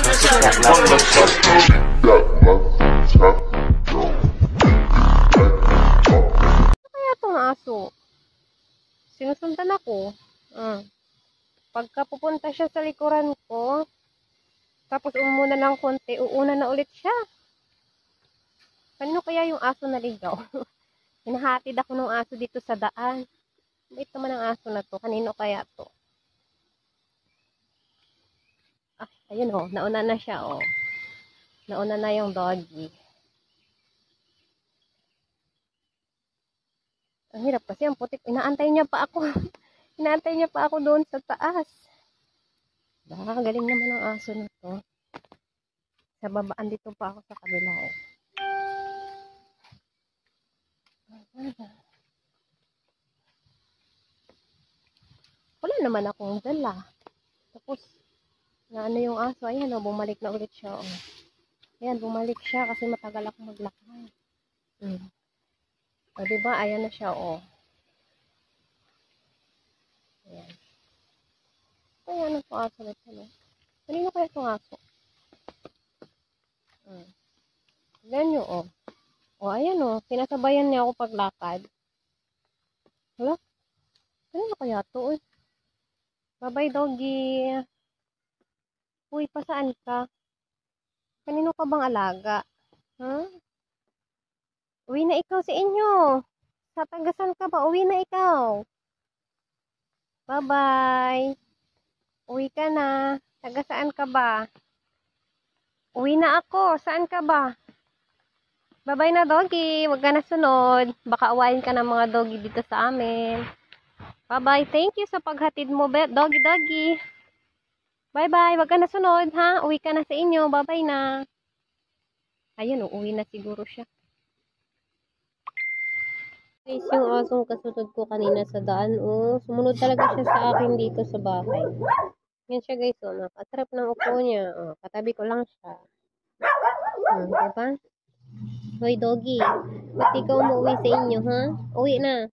Kaya itong aso? Sinusundan ako. Pagka pupunta siya sa likuran ko, tapos umuna ng konti, uuna na ulit siya. Kanino kaya yung aso naligaw? Hinahatid ako ng aso dito sa daan. Bait naman ang aso na to. Kanino kaya to? Ayun oh, nauna na siya oh. Nauna na yung doggy. Ang hirap kasi ang putik. Inaantay niya pa ako. Inaantay niya pa ako doon sa taas. Galing naman ang aso na to. Sa babaan dito pa ako sa kabila eh. Wala naman akong dala. Tapos, na ano yung aso. Ayan o, bumalik na ulit siya o. Ayan, bumalik siya kasi matagal ako maglakad. O, diba? Ayan na siya o. Ayan. Ayan ang aso na ito. Kanino kaya itong aso? Ayan nyo o. O, ayan o. Sinasabayan niya ako paglakad. Hala? Kanino kaya ito? Bye-bye, doggy. Uy, pasaan ka? Kanino ka bang alaga? Uwi na ikaw sa inyo. Sa tagasan ka ba? Uwi na ikaw. Bye-bye. Uwi ka na. Taga saan ka ba? Uwi na ako. Saan ka ba? Bye-bye na, doggy. Huwag ka na sunod. Baka awayin ka ng mga doggy dito sa amin. Bye-bye. Thank you sa paghatid mo, doggy. Bye-bye. Huwag ka na sunod, ha? Uwi ka na sa inyo. Bye-bye na. Ayun, uuwi na siguro siya. Guys, yung asong kasunod ko kanina sa daan, sumunod talaga siya sa akin dito sa bahay. Yan siya guys, napasarap ng upo niya. Katabi ko lang siya. Diba? Hoy, doggy. Ba't ikaw umuwi sa inyo, ha? Uwi na.